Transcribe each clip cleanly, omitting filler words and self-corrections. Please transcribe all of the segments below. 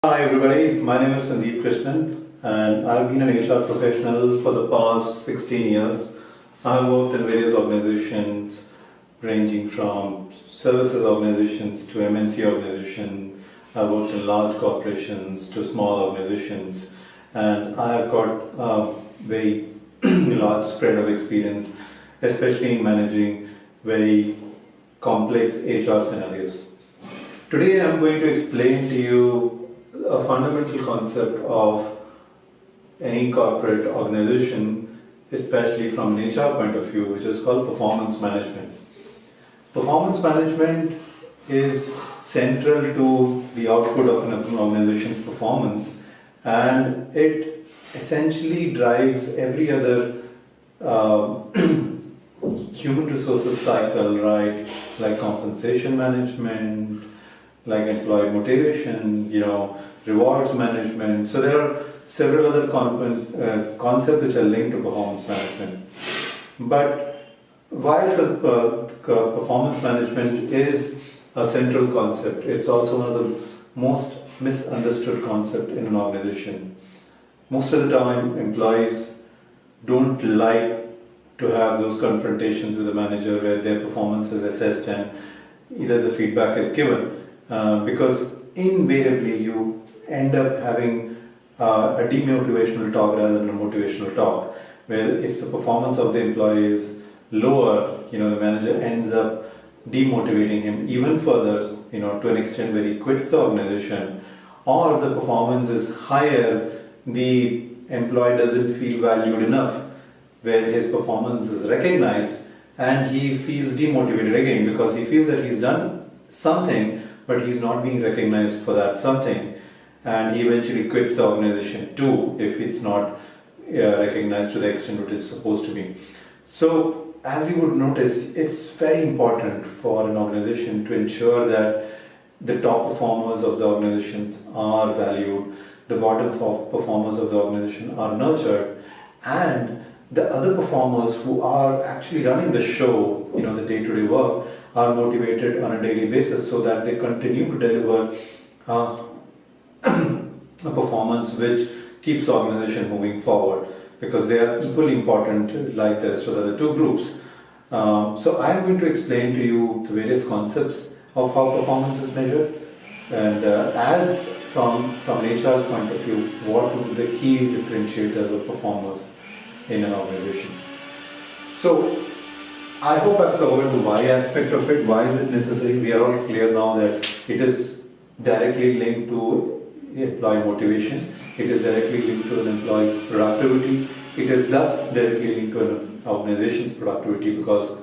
Hi everybody, my name is Sandeep Krishnan and I've been an HR professional for the past 16 years. I've worked in various organizations ranging from services organizations to MNC organizations. I've worked in large corporations to small organizations, and I've got a very large spread of experience, especially in managing very complex HR scenarios. Today I'm going to explain to you a fundamental concept of any corporate organization, especially from an HR point of view, which is called performance management. Performance management is central to the output of an organization's performance, and it essentially drives every other human resources cycle, right? Like compensation management, like employee motivation, rewards management. So there are several other concepts which are linked to performance management. But while the performance management is a central concept, it's also one of the most misunderstood concepts in an organization. Most of the time, employees don't like to have those confrontations with the manager where their performance is assessed and either the feedback is given. Because invariably you end up having a demotivational talk rather than a motivational talk, where if the performance of the employee is lower, the manager ends up demotivating him even further, to an extent where he quits the organization, or if the performance is higher, the employee doesn't feel valued enough, where his performance is recognized and he feels demotivated again because he feels that he's done something but he's not being recognized for that something, and he eventually quits the organization too if it's not recognized to the extent it is supposed to be. So as you would notice, it's very important for an organization to ensure that the top performers of the organization are valued, the bottom performers of the organization are nurtured, and the other performers who are actually running the show, the day-to-day work, are motivated on a daily basis so that they continue to deliver a performance which keeps the organization moving forward, because they are equally important like the rest of the other two groups. So I am going to explain to you the various concepts of how performance is measured, and as from HR's point of view, what would be the key differentiators of performers in an organization. So I hope I've covered the why aspect of it. Why is it necessary? We are all clear now that it is directly linked to employee motivation. It is directly linked to an employee's productivity. It is thus directly linked to an organization's productivity, because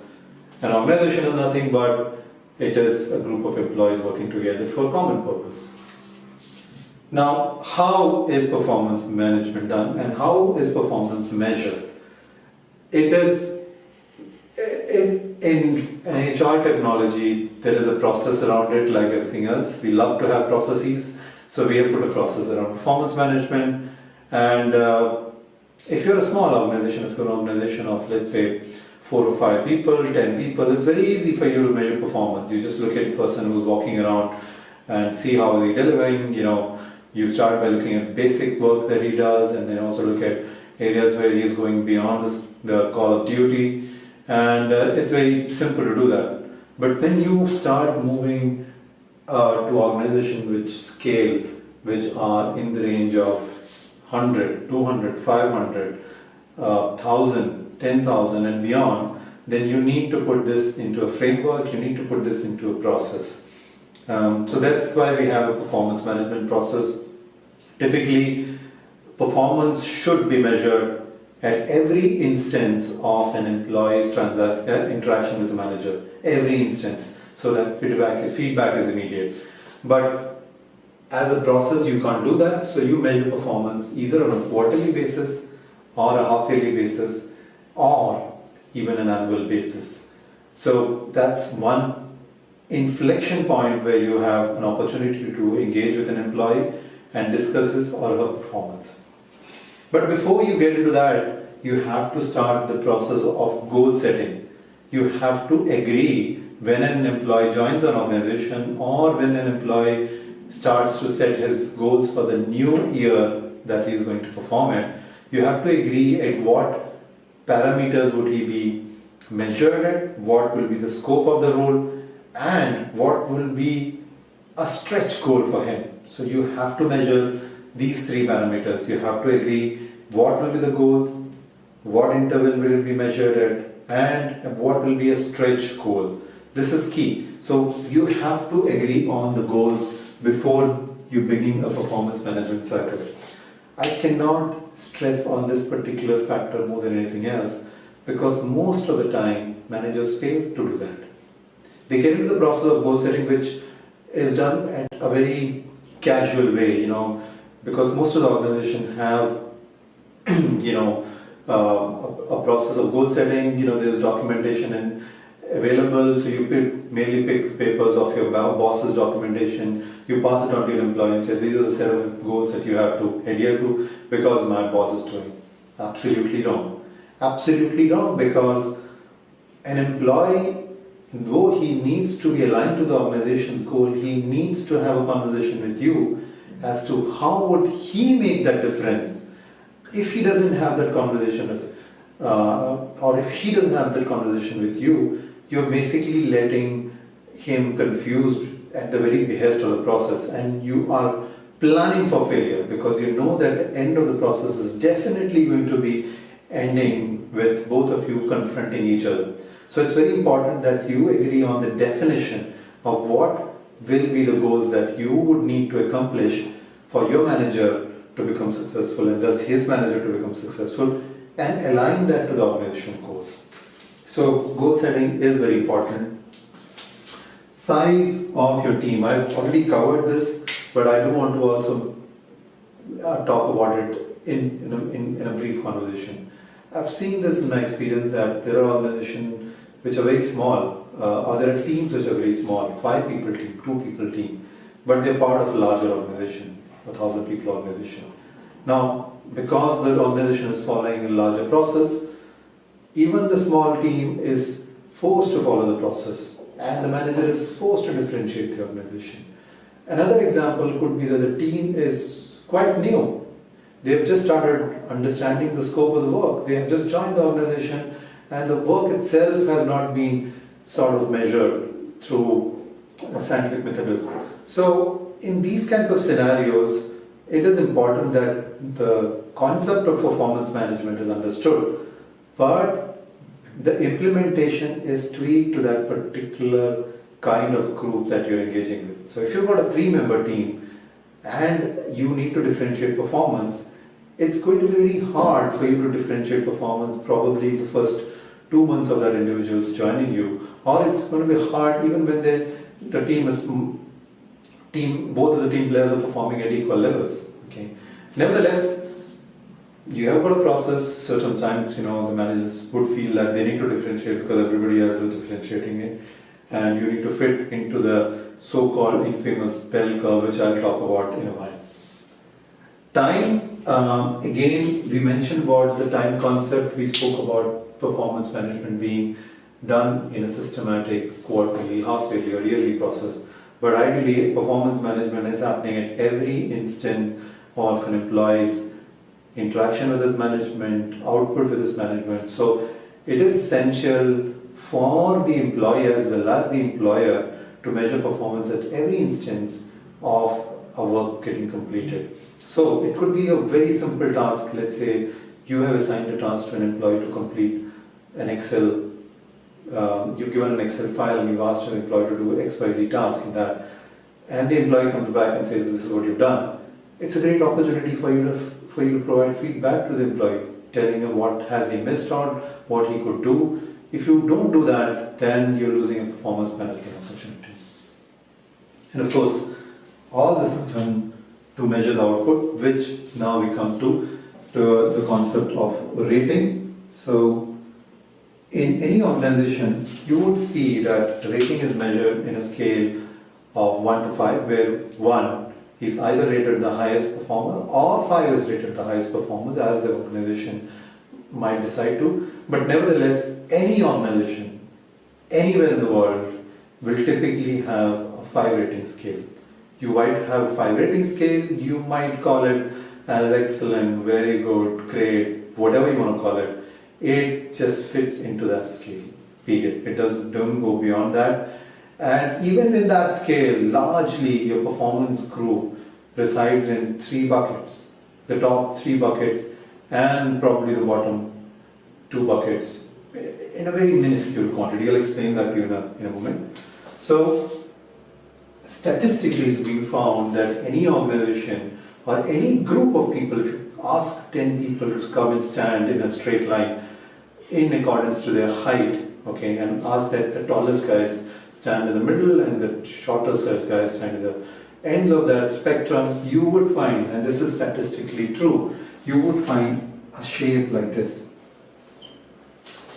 an organization is nothing but it is a group of employees working together for a common purpose. Now, how is performance management done and how is performance measured? It is in an HR technology, there is a process around it like everything else. We love to have processes, so we have put a process around performance management. And if you're a small organization, if you're an organization of, let's say, 4 or 5 people, 10 people, it's very easy for you to measure performance. You just look at the person who's walking around and see how he's delivering. You start by looking at basic work that he does, and then also look at areas where he's going beyond the call of duty. And it's very simple to do that. But when you start moving to organizations which scale, which are in the range of 100, 200, 500, 1,000, 10,000 and beyond, then you need to put this into a framework, you need to put this into a process. So that's why we have a performance management process. Typically, performance should be measured at every instance of an employee's interaction with the manager, every instance, so that feedback is immediate. But as a process, you can't do that, so you measure performance either on a quarterly basis or a half-yearly basis or even an annual basis. So that's one inflection point where you have an opportunity to engage with an employee and discuss his or her performance. But before you get into that, you have to start the process of goal setting. You have to agree when an employee joins an organization or when an employee starts to set his goals for the new year that he's going to perform at, you have to agree at what parameters would he be measured at, what will be the scope of the role, and what will be a stretch goal for him. So you have to measure these three parameters. You have to agree what will be the goals, what interval will it be measured at, and what will be a stretch goal. This is key. So you have to agree on the goals before you begin a performance management cycle. I cannot stress on this particular factor more than anything else, because most of the time managers fail to do that. They get into the process of goal setting, which is done at a very casual way, because most of the organization have a process of goal setting. There's documentation and available, so you merely pick papers of your boss's documentation, you pass it on to your employee and say these are the set of goals that you have to adhere to because my boss is doing. Absolutely wrong. Absolutely wrong, because an employee, though he needs to be aligned to the organization's goal, he needs to have a conversation with you as to how would he make that difference. If he doesn't have that conversation, or if he doesn't have that conversation with you, you're basically letting him confused at the very behest of the process, and you are planning for failure, because you know that the end of the process is definitely going to be ending with both of you confronting each other. So it's very important that you agree on the definition of what will be the goals that you would need to accomplish for your manager to become successful, and thus his manager to become successful, and align that to the organization goals. So goal setting is very important. Size of your team. I've already covered this, but I do want to also talk about it in a brief conversation. I've seen this in my experience that there are organizations which are very small, or there are teams which are very small, 5 people team, 2 people team, but they're part of a larger organization, 1,000 people organization. Now, because the organization is following a larger process, even the small team is forced to follow the process, and the manager is forced to differentiate the organization. Another example could be that the team is quite new. They have just started understanding the scope of the work. They have just joined the organization, and the work itself has not been sort of measured through a scientific methodology. So in these kinds of scenarios, it is important that the concept of performance management is understood, but the implementation is tweaked to that particular kind of group that you're engaging with. So if you've got a 3-member team and you need to differentiate performance, it's going to be very hard for you to differentiate performance probably the first 2 months of that individual's joining you, or it's going to be hard even when both of the team players are performing at equal levels. Okay. Nevertheless, you have got a process. Certain times, the managers would feel that they need to differentiate because everybody else is differentiating it, and you need to fit into the so-called infamous bell curve, which I'll talk about in a while. Time. Again, we mentioned about the time concept. We spoke about performance management being done in a systematic, quarterly, half-yearly or yearly process. But ideally, performance management is happening at every instant of an employee's interaction with his management, output with his management. So it is essential for the employee as well as the employer to measure performance at every instance of a work getting completed. So it could be a very simple task. Let's say you have assigned a task to an employee to complete an Excel. You've given an Excel file and you've asked an employee to do XYZ task in that, and the employee comes back and says, "This is what you've done." It's a great opportunity for you to provide feedback to the employee, telling him what has he missed out, what he could do. If you don't do that, then you're losing a performance management opportunity. And of course, all this is done to measure the output, which now we come to the concept of rating. So in any organization, you would see that rating is measured in a scale of 1 to 5, where 1 is either rated the highest performer or 5 is rated the highest performers, as the organization might decide to. But nevertheless, any organization, anywhere in the world, will typically have a 5 rating scale. You might have a 5 rating scale, you might call it as excellent, very good, great, whatever you want to call it. It just fits into that scale, period. It don't go beyond that. And even in that scale, largely your performance group resides in 3 buckets. The top 3 buckets and probably the bottom 2 buckets in a very minuscule quantity. I'll explain that to you in a moment. So, statistically it's been found that any organization or any group of people, if you ask 10 people to come and stand in a straight line in accordance to their height, okay, and ask that the tallest guys stand in the middle and the shorter guys stand in the ends of that spectrum, you would find, and this is statistically true, you would find a shape like this,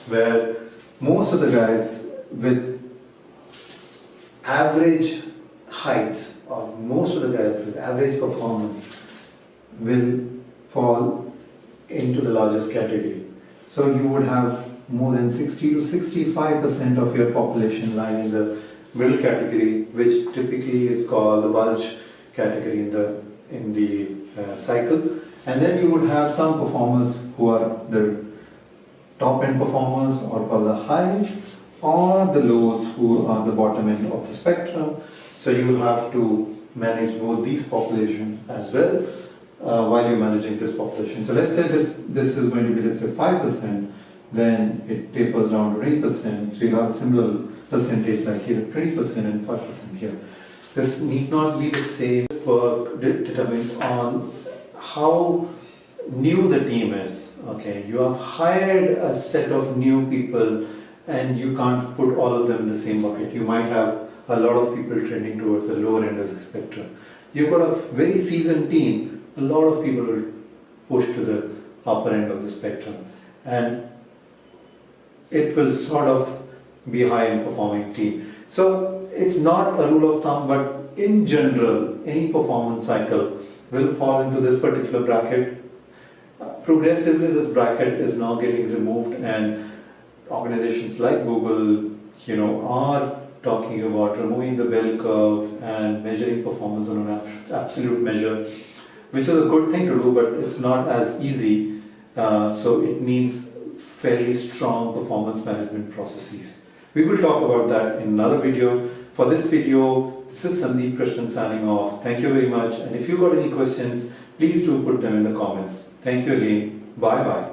where most of the guys with average heights, or most of the guys with average performance, will fall into the largest category. So you would have more than 60 to 65% of your population lying in the middle category, which typically is called the bulge category in the cycle. And then you would have some performers who are the top end performers, or called the highs, or the lows, who are the bottom end of the spectrum. So you will have to manage both these populations as well while you're managing this population. So let's say this is going to be, let's say, 5%, then it tapers down to 8%. So you'll have a similar percentage like here, 20% and 5% here. This need not be the same. Work determines on how new the team is. Okay, you have hired a set of new people and you can't put all of them in the same bucket. You might have a lot of people trending towards the lower end of the spectrum. You've got a very seasoned team, a lot of people will push to the upper end of the spectrum, and it will sort of be a high end performing team. So it's not a rule of thumb, but in general, any performance cycle will fall into this particular bracket. Progressively, this bracket is now getting removed, and organizations like Google, are talking about removing the bell curve and measuring performance on an absolute measure, which is a good thing to do, but it's not as easy. So it needs fairly strong performance management processes. We will talk about that in another video. For this video, this is Sandeep Krishnan signing off. Thank you very much. And if you got any questions, please do put them in the comments. Thank you again. Bye bye.